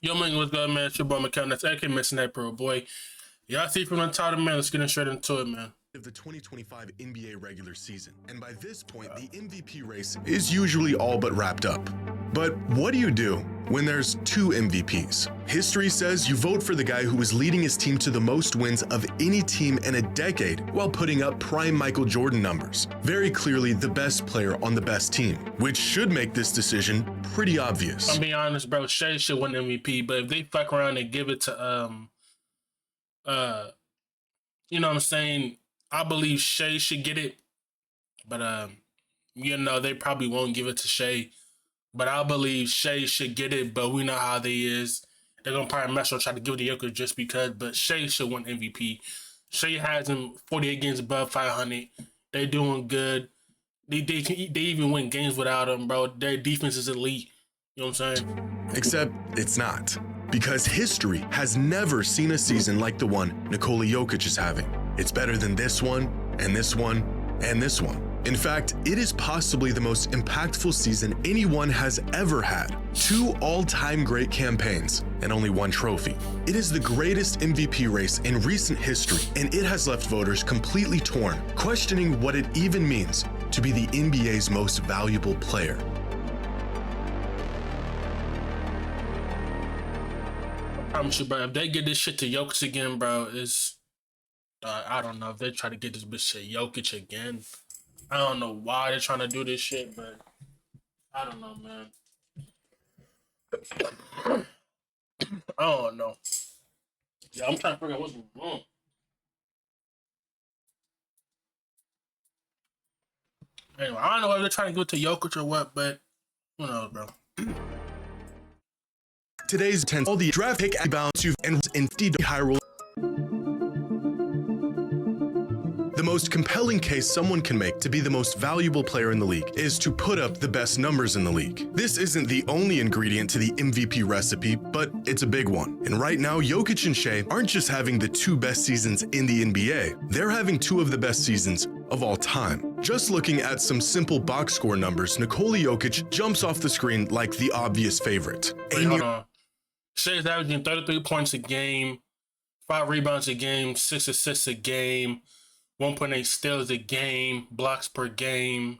Yo, man, what's good, man? It's your boy Mickal. That's AK missing that pro boy. Y'all see from the title, man. Let's get straight into it, man. Of the 2025 NBA regular season, and by this point, the MVP race is usually all but wrapped up. But what do you do when there's two MVPs? History says you vote for the guy who is leading his team to the most wins of any team in a decade while putting up prime Michael Jordan numbers. Very clearly the best player on the best team, which should make this decision pretty obvious. I'm being honest, bro. Shea should win MVP, but if they fuck around and give it to you know what I'm saying? I believe Shea should get it, but you know, they probably won't give it to Shea. But I believe Shea should get it, but we know how they is. They're gonna probably mess around, try to give it to Jokic just because, but Shea should win MVP. Shea has him 48 games above 500. They doing good. They even win games without him, bro. Their defense is elite. You know what I'm saying? Except it's not. Because history has never seen a season like the one Nikola Jokic is having. It's better than this one, and this one, and this one. In fact, it is possibly the most impactful season anyone has ever had. 2 all-time great campaigns, and only 1 trophy. It is the greatest MVP race in recent history, and it has left voters completely torn, questioning what it even means to be the NBA's most valuable player. I promise you, bro, if they get this shit to Jokic again, bro, it's... I don't know if they try to get this bitch to Jokic again. I don't know why they're trying to do this shit, but I don't know, man. I don't know. Yeah, I'm trying to figure out what's wrong. Anyway, I don't know if they're trying to give it to Jokic or what, but who knows, bro. Today's 10, all the draft pick bound to and in high roll. The most compelling case someone can make to be the most valuable player in the league is to put up the best numbers in the league. This isn't the only ingredient to the MVP recipe, but it's a big one. And right now, Jokic and Shea aren't just having the 2 best seasons in the NBA, they're having 2 of the best seasons of all time. Just looking at some simple box score numbers, Nikola Jokic jumps off the screen like the obvious favorite. Wait, hold on. Shea's averaging 33 points a game, 5 rebounds a game, 6 assists a game, 1.8 steals a game, blocks per game,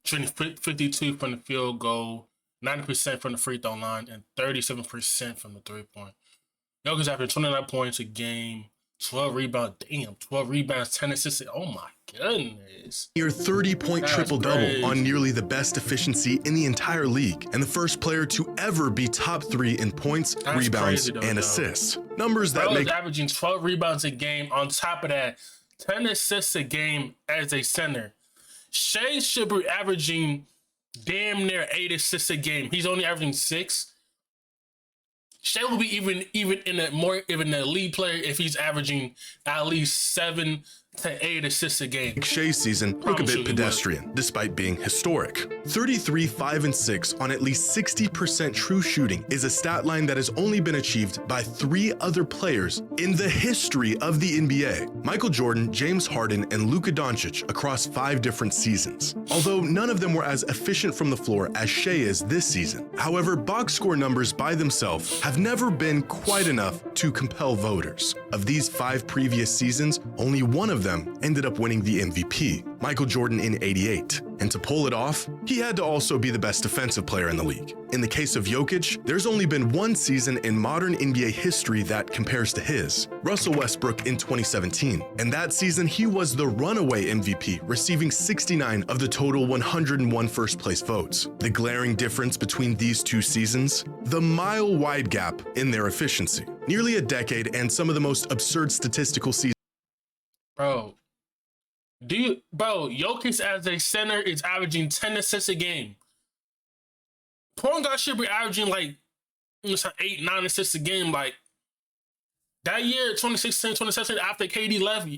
52 from the field goal, 90% from the free throw line, and 37% from the 3-point. Jokic averaging 29 points a game, 12 rebounds. Damn, 12 rebounds, 10 assists. Oh my goodness. Near 30-point triple-double on nearly the best efficiency in the entire league, and the first player to ever be top 3 in points, rebounds, and assists. Numbers that make averaging 12 rebounds a game. On top of that, 10 assists a game as a center. Shea should be averaging damn near 8 assists a game. He's only averaging 6. Shea will be even in a lead player if he's averaging at least 7 to 8 assists a game. Shea's season look a bit pedestrian, despite being historic. 33, 5, and 6 on at least 60% true shooting is a stat line that has only been achieved by 3 other players in the history of the NBA. Michael Jordan, James Harden, and Luka Doncic across 5 different seasons. Although none of them were as efficient from the floor as Shea is this season. However, box score numbers by themselves have never been quite enough to compel voters. Of these 5 previous seasons, only one of them ended up winning the MVP, Michael Jordan in '88. And to pull it off, he had to also be the best defensive player in the league. In the case of Jokic, there's only been 1 season in modern NBA history that compares to his, Russell Westbrook in 2017. And that season, he was the runaway MVP, receiving 69 of the total 101 first-place votes. The glaring difference between these 2 seasons? The mile-wide gap in their efficiency. Nearly a decade and some of the most absurd statistical seasons. Bro, Jokic as a center is averaging 10 assists a game. Point guard should be averaging like 8, 9 assists a game. Like that year, 2016, 2017, after KD left,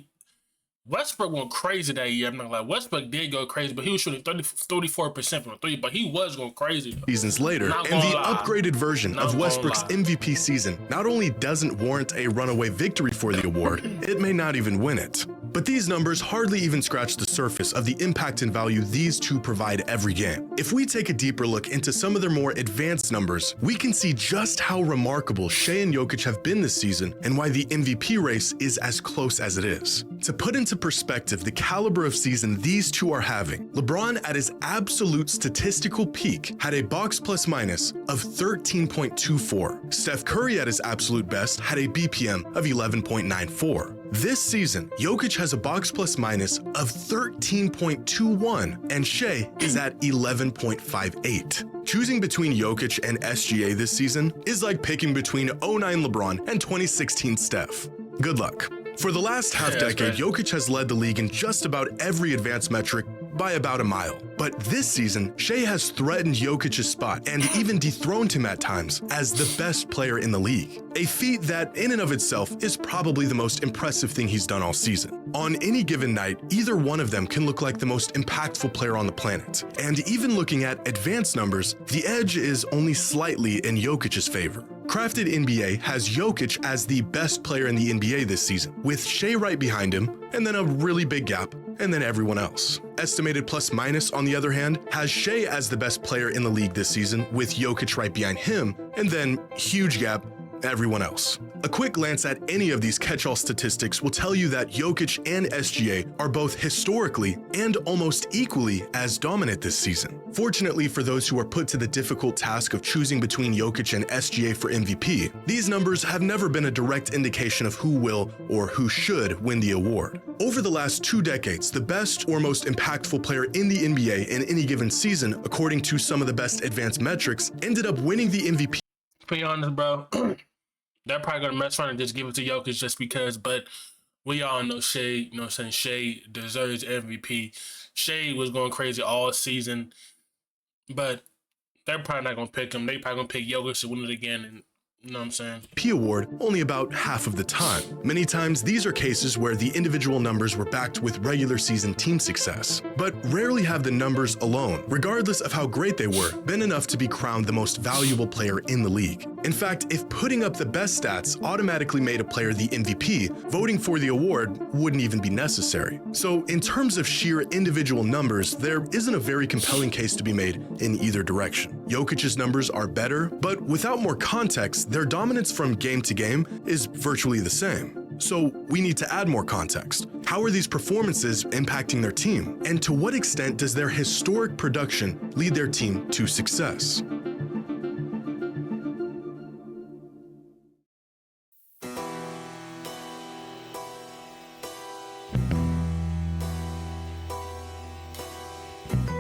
Westbrook went crazy that year. I'm not like Westbrook did go crazy, but he was shooting 34% from 3, but he was going crazy though. Seasons later, and the upgraded version of Westbrook's MVP season not only doesn't warrant a runaway victory for the award, it may not even win it. But these numbers hardly even scratch the surface of the impact and value these two provide every game. If we take a deeper look into some of their more advanced numbers, we can see just how remarkable Shai and Jokic have been this season and why the MVP race is as close as it is. To put into perspective the caliber of season these two are having, LeBron at his absolute statistical peak had a box plus minus of 13.24. Steph Curry at his absolute best had a BPM of 11.94. This season, Jokic has a box plus minus of 13.21 and Shai is at 11.58. Choosing between Jokic and SGA this season is like picking between 09 LeBron and 2016 Steph. Good luck. For the last half-decade, Jokic has led the league in just about every advanced metric by about a mile. But this season, Shai has threatened Jokic's spot and even dethroned him at times as the best player in the league. A feat that, in and of itself, is probably the most impressive thing he's done all season. On any given night, either one of them can look like the most impactful player on the planet. And even looking at advanced numbers, the edge is only slightly in Jokic's favor. Crafted NBA has Jokic as the best player in the NBA this season, with Shai right behind him, and then a really big gap, and then everyone else. Estimated plus minus, on the other hand, has Shai as the best player in the league this season, with Jokic right behind him, and then huge gap, everyone else. A quick glance at any of these catch-all statistics will tell you that Jokic and SGA are both historically and almost equally as dominant this season. Fortunately for those who are put to the difficult task of choosing between Jokic and SGA for MVP, these numbers have never been a direct indication of who will or who should win the award. Over the last 2 decades, the best or most impactful player in the NBA in any given season, according to some of the best advanced metrics, ended up winning the MVP. To be honest, bro, they're probably going to mess around and just give it to Jokic just because, but we all know Shai, you know what I'm saying, Shai deserves MVP. Shai was going crazy all season, but they're probably not going to pick him. They probably going to pick Jokic to win it again, and you know what I'm saying? P award only about half of the time. Many times, these are cases where the individual numbers were backed with regular season team success, but rarely have the numbers alone, regardless of how great they were, been enough to be crowned the most valuable player in the league. In fact, if putting up the best stats automatically made a player the MVP, voting for the award wouldn't even be necessary. So in terms of sheer individual numbers, there isn't a very compelling case to be made in either direction. Jokic's numbers are better, but without more context, their dominance from game to game is virtually the same. So we need to add more context. How are these performances impacting their team? And to what extent does their historic production lead their team to success?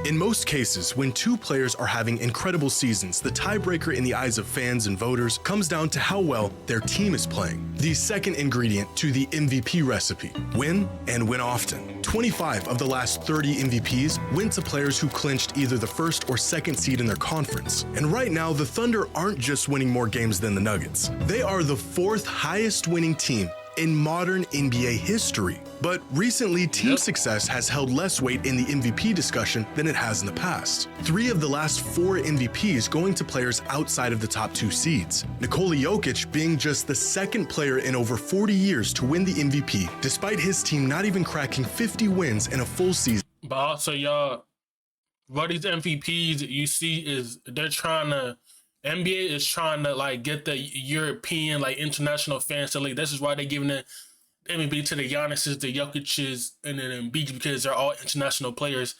In most cases, when two players are having incredible seasons, the tiebreaker in the eyes of fans and voters comes down to how well their team is playing. The second ingredient to the MVP recipe: win and win often. 25 of the last 30 MVPs went to players who clinched either the first or second seed in their conference. And right now, the Thunder aren't just winning more games than the Nuggets. They are the 4th highest winning team in modern NBA history. But recently, team success has held less weight in the MVP discussion than it has in the past. 3 of the last 4 MVPs going to players outside of the top 2 seeds. Nikola Jokic being just the 2nd player in over 40 years to win the MVP, despite his team not even cracking 50 wins in a full season. But also, y'all, what these MVPs you see is NBA is trying to like get the European, like international fans to league. This is why they're giving the MVP to the Giannis's, the Jokic's, and then Embiid, because they're all international players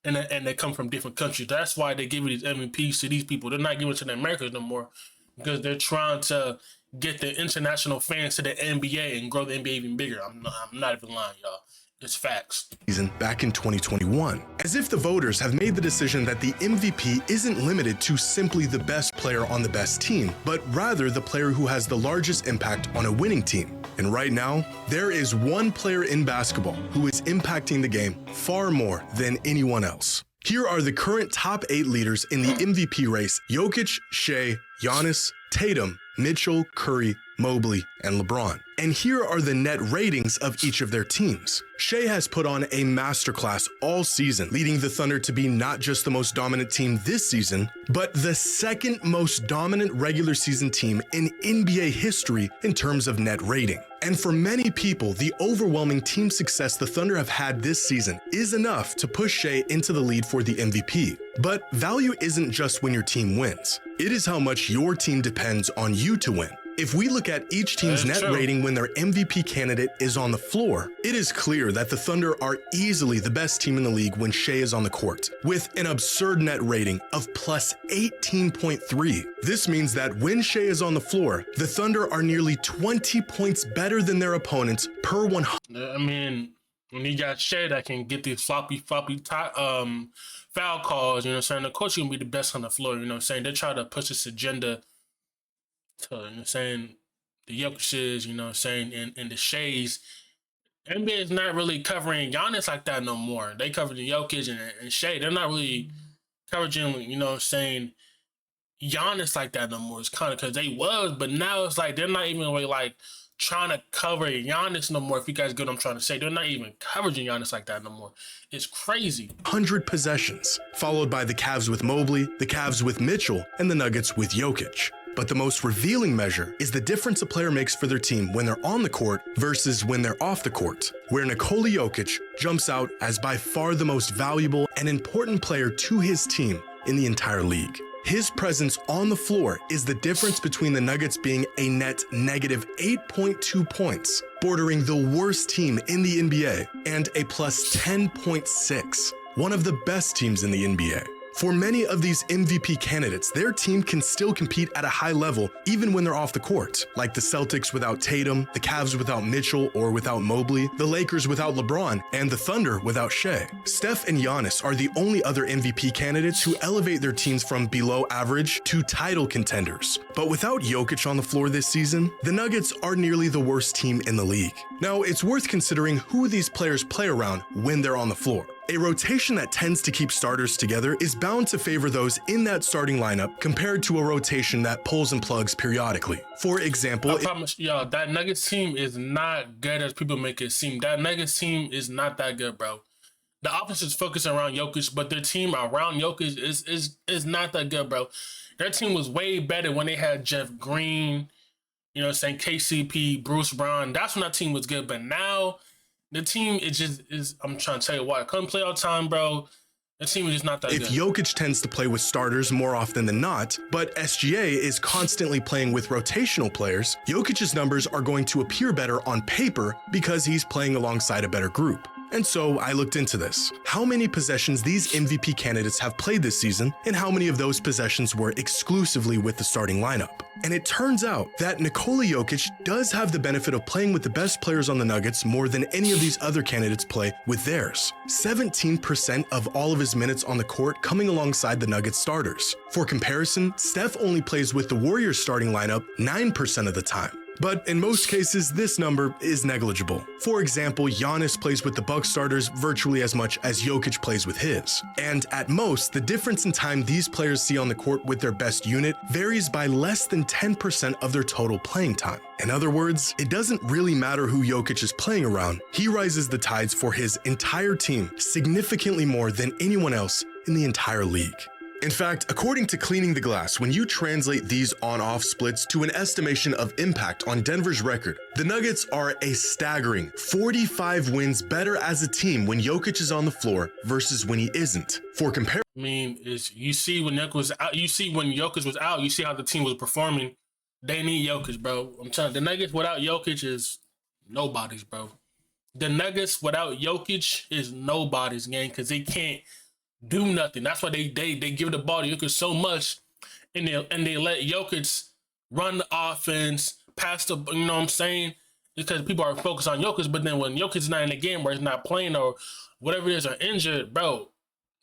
and they come from different countries. That's why they give these MVPs to these people. They're not giving it to the Americans no more because they're trying to get the international fans to the NBA and grow the NBA even bigger. I'm not even lying, y'all. It's facts. Season back in 2021, as if the voters have made the decision that the MVP isn't limited to simply the best player on the best team, but rather the player who has the largest impact on a winning team. And right now, there is one player in basketball who is impacting the game far more than anyone else. Here are the current top 8 leaders in the MVP race: Jokic, Shai, Giannis, Tatum, Mitchell, Curry, Mobley, and LeBron. And here are the net ratings of each of their teams. Shea has put on a masterclass all season, leading the Thunder to be not just the most dominant team this season, but the second most dominant regular season team in NBA history in terms of net rating. And for many people, the overwhelming team success the Thunder have had this season is enough to push Shea into the lead for the MVP. But value isn't just when your team wins. It is how much your team depends on you to win. If we look at each team's net rating when their MVP candidate is on the floor, it is clear that the Thunder are easily the best team in the league when Shea is on the court, with an absurd net rating of plus 18.3. This means that when Shea is on the floor, the Thunder are nearly 20 points better than their opponents per 100. I mean, when you got Shea that can get these floppy foul calls, you know what I'm saying? Of course, you're going to be the best on the floor, you know what I'm saying? They try to push this agenda to, you know what I'm saying, the Jokic's, you know what I'm saying, and the Sheas. NBA is not really covering Giannis like that no more. They cover the Jokic and Shea. They're not really covering, you know what I'm saying, Giannis like that no more. It's kind of because they was, but now it's like they're not even really like trying to cover Giannis no more. If you guys get what I'm trying to say, they're not even covering Giannis like that no more. It's crazy. 100 possessions, followed by the Cavs with Mobley, the Cavs with Mitchell, and the Nuggets with Jokic. But the most revealing measure is the difference a player makes for their team when they're on the court versus when they're off the court, where Nikola Jokic jumps out as by far the most valuable and important player to his team in the entire league. His presence on the floor is the difference between the Nuggets being a net negative 8.2 points, bordering the worst team in the NBA, and a plus 10.6, one of the best teams in the NBA. For many of these MVP candidates, their team can still compete at a high level even when they're off the court, like the Celtics without Tatum, the Cavs without Mitchell or without Mobley, the Lakers without LeBron, and the Thunder without Shea. Steph and Giannis are the only other MVP candidates who elevate their teams from below average to title contenders. But without Jokic on the floor this season, the Nuggets are nearly the worst team in the league. Now, it's worth considering who these players play around when they're on the floor. A rotation that tends to keep starters together is bound to favor those in that starting lineup compared to a rotation that pulls and plugs periodically. For example, I promise y'all, that Nuggets team is not good as people make it seem. That Nuggets team is not that good, bro. The offense is focused around Jokic, but their team around Jokic is not that good, bro. Their team was way better when they had Jeff Green, you know what I'm saying, KCP, Bruce Brown. That's when that team was good, but now the team is I'm trying to tell you what, I couldn't play all the time, bro. The team is just not that good. If Jokic tends to play with starters more often than not, but SGA is constantly playing with rotational players, Jokic's numbers are going to appear better on paper because he's playing alongside a better group. And so I looked into this. How many possessions these MVP candidates have played this season, and how many of those possessions were exclusively with the starting lineup. And it turns out that Nikola Jokic does have the benefit of playing with the best players on the Nuggets more than any of these other candidates play with theirs. 17% of all of his minutes on the court coming alongside the Nuggets starters. For comparison, Steph only plays with the Warriors starting lineup 9% of the time. But in most cases, this number is negligible. For example, Giannis plays with the Bucks starters virtually as much as Jokic plays with his. And at most, the difference in time these players see on the court with their best unit varies by less than 10% of their total playing time. In other words, it doesn't really matter who Jokic is playing around. He rises the tides for his entire team significantly more than anyone else in the entire league. In fact, according to Cleaning the Glass, when you translate these on-off splits to an estimation of impact on Denver's record, the Nuggets are a staggering 45 wins better as a team when Jokic is on the floor versus when he isn't. For comparison, I mean, you see when Jokic was out, you see when Jokic was out, you see how the team was performing. They need Jokic, bro. I'm telling you, the Nuggets without Jokic is nobody's, bro. The Nuggets without Jokic is nobody's game because they can't do nothing. That's why they give the ball to Jokic so much, and they let Jokic run the offense, pass the, you know what I'm saying? Because people are focused on Jokic, but then when Jokic is not in the game, where he's not playing or whatever it is, or injured, bro,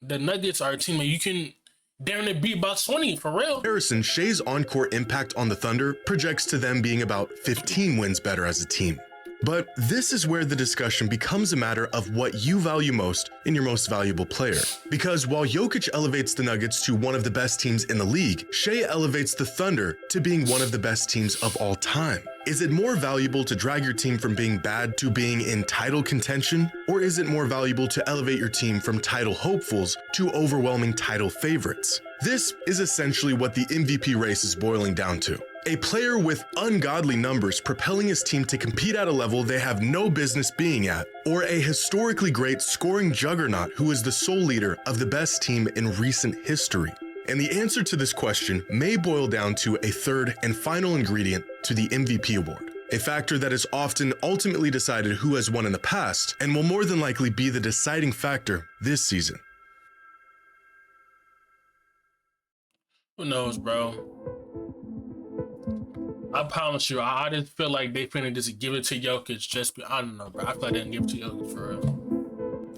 the Nuggets are a team that you can damn near beat by 20, for real. Harrison, Shea's on-court impact on the Thunder projects to them being about 15 wins better as a team. But this is where the discussion becomes a matter of what you value most in your most valuable player. Because while Jokic elevates the Nuggets to one of the best teams in the league, Shai elevates the Thunder to being one of the best teams of all time. Is it more valuable to drag your team from being bad to being in title contention? Or is it more valuable to elevate your team from title hopefuls to overwhelming title favorites? This is essentially what the MVP race is boiling down to. A player with ungodly numbers propelling his team to compete at a level they have no business being at, or a historically great scoring juggernaut who is the sole leader of the best team in recent history. And the answer to this question may boil down to a third and final ingredient to the MVP award, a factor that is often ultimately decided who has won in the past and will more than likely be the deciding factor this season. Who knows, bro? I promise you, I just feel like they finna just give it to Jokic. I don't know, bro. I feel like they didn't give it to Jokic for real.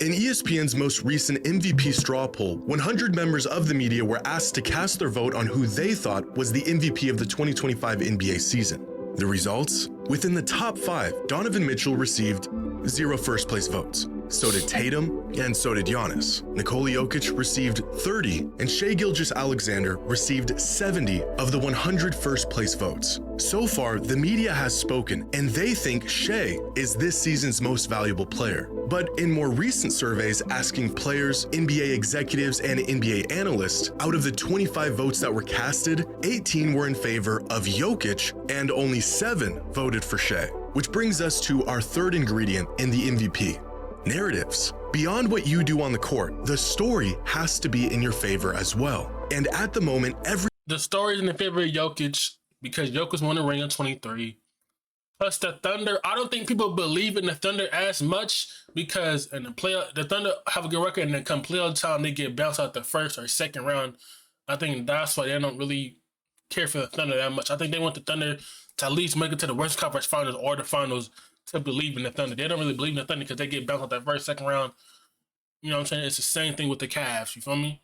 In ESPN's most recent MVP straw poll, 100 members of the media were asked to cast their vote on who they thought was the MVP of the 2025 NBA season. The results? Within the top 5, Donovan Mitchell received 0 first-place votes. So did Tatum, and so did Giannis. Nikola Jokic received 30, and Shai Gilgeous-Alexander received 70 of the 100 first-place votes. So far, the media has spoken, and they think Shai is this season's most valuable player. But in more recent surveys asking players, NBA executives, and NBA analysts, out of the 25 votes that were casted, 18 were in favor of Jokic, and only 7 voted for Shai. Which brings us to our third ingredient in the MVP. Narratives. Beyond what you do on the court, the story has to be in your favor as well. And at the moment, the story is in the favor of Jokic because Jokic won the ring in 23. Plus the Thunder, I don't think people believe in the Thunder as much because the Thunder have a good record and then come playoff time, they get bounced out the first or second round. I think that's why they don't really care for the Thunder that much. I think they want the Thunder to at least make it to the Western Conference Finals or the Finals to believe in the Thunder. They don't really believe in the Thunder because they get bounced out that first, second round. You know what I'm saying? It's the same thing with the Cavs. You feel me?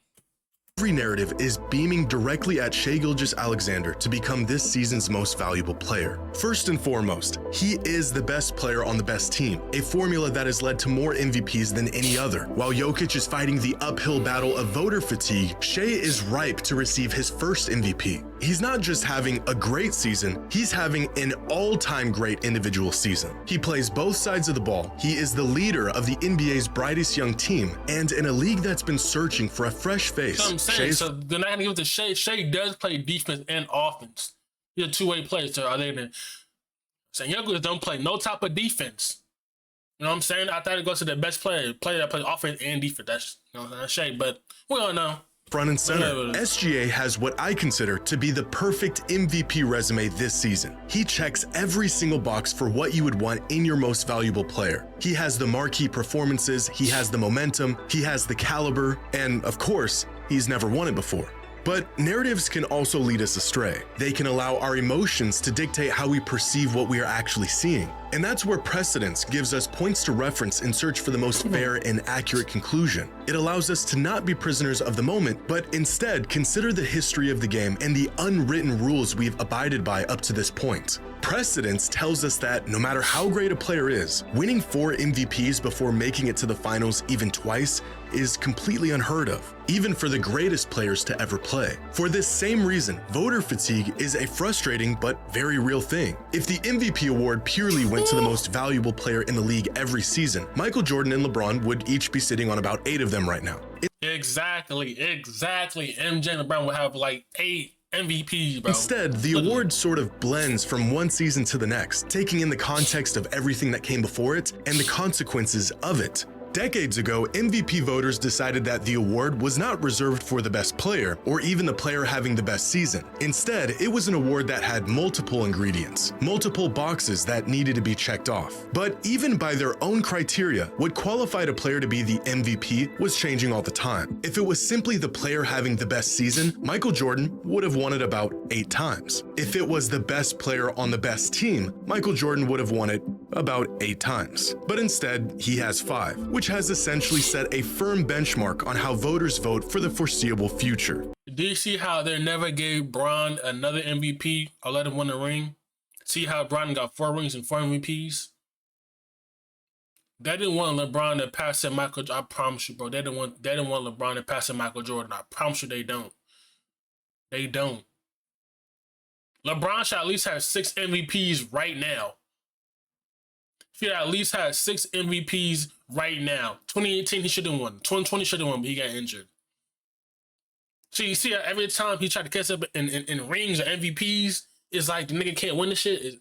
every narrative is beaming directly at Shai Gilgeous-Alexander to become this season's most valuable player. First and foremost, he is the best player on the best team, a formula that has led to more MVPs than any other. While Jokic is fighting the uphill battle of voter fatigue, Shai is ripe to receive his first MVP. He's not just having a great season, he's having an all-time great individual season. He plays both sides of the ball, he is the leader of the NBA's brightest young team, and in a league that's been searching for a fresh face. So I'm saying, so they're not going to give it to Shai. Shai does play defense and offense. He's a two-way player, so are they going to... Saying Jokic don't play no type of defense. You know what I'm saying? I thought it goes to the best player that plays offense and defense. That's, you know, that's Shai, but we all know. Front and center, SGA has what I consider to be the perfect MVP resume this season. He checks every single box for what you would want in your most valuable player. He has the marquee performances, he has the momentum, he has the caliber, and of course, he's never won it before. But narratives can also lead us astray. They can allow our emotions to dictate how we perceive what we are actually seeing. And that's where precedence gives us points to reference in search for the most fair and accurate conclusion. It allows us to not be prisoners of the moment, but instead consider the history of the game and the unwritten rules we've abided by up to this point. Precedence tells us that no matter how great a player is, winning 4 MVPs before making it to the finals even twice is completely unheard of, even for the greatest players to ever play. For this same reason, voter fatigue is a frustrating but very real thing. If the MVP award purely went to the most valuable player in the league every season, Michael Jordan and LeBron would each be sitting on about 8 of them right now. Exactly. MJ and LeBron would have like 8 MVPs, bro. Instead, the award sort of blends from one season to the next, taking in the context of everything that came before it and the consequences of it. Decades ago, MVP voters decided that the award was not reserved for the best player or even the player having the best season. Instead, it was an award that had multiple ingredients, multiple boxes that needed to be checked off. But even by their own criteria, what qualified a player to be the MVP was changing all the time. If it was simply the player having the best season, Michael Jordan would have won it about 8 times. If it was the best player on the best team, Michael Jordan would have won it about 8 times. But instead, he has 5, which has essentially set a firm benchmark on how voters vote for the foreseeable future. Do you see how they never gave Bron another MVP or let him win a ring? See how Bron got 4 rings and 4 MVPs? They didn't want LeBron to pass at Michael. I promise you, bro. They didn't want LeBron to pass at Michael Jordan. I promise you, they don't. They don't. LeBron should at least have 6 MVPs right now. He should at least have 6 MVPs right now. 2018, he should have won. 2020 should have won, but he got injured. So you see, every time he tried to catch up in rings or MVPs, it's like the nigga can't win the shit.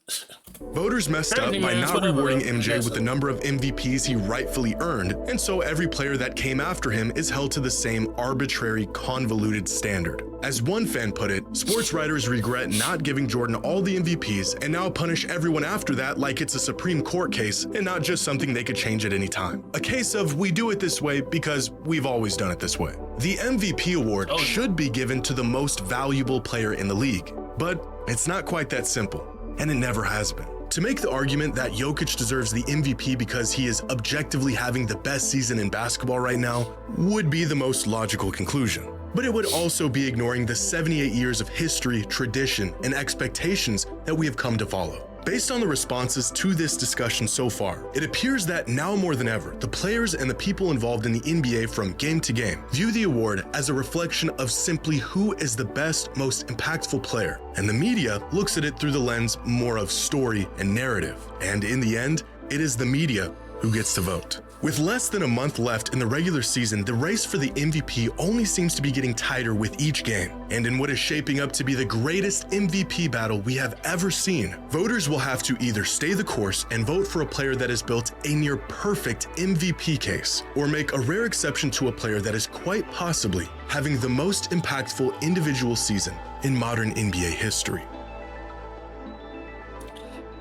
Voters messed up by not rewarding MJ with the number of MVPs he rightfully earned, and so every player that came after him is held to the same arbitrary, convoluted standard. As one fan put it, sports writers regret not giving Jordan all the MVPs and now punish everyone after that like it's a Supreme Court case and not just something they could change at any time. A case of we do it this way because we've always done it this way. The MVP award should be given to the most valuable player in the league, but it's not quite that simple, and it never has been. To make the argument that Jokic deserves the MVP because he is objectively having the best season in basketball right now would be the most logical conclusion. But it would also be ignoring the 78 years of history, tradition, and expectations that we have come to follow. Based on the responses to this discussion so far, it appears that now more than ever, the players and the people involved in the NBA from game to game view the award as a reflection of simply who is the best, most impactful player, and the media looks at it through the lens more of story and narrative. And in the end, it is the media who gets to vote. With less than a month left in the regular season, the race for the MVP only seems to be getting tighter with each game. And in what is shaping up to be the greatest MVP battle we have ever seen, voters will have to either stay the course and vote for a player that has built a near perfect MVP case, or make a rare exception to a player that is quite possibly having the most impactful individual season in modern NBA history.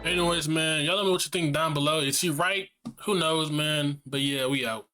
Anyways, man, y'all let me know what you think down below. Is he right? Who knows, man? But yeah, we out.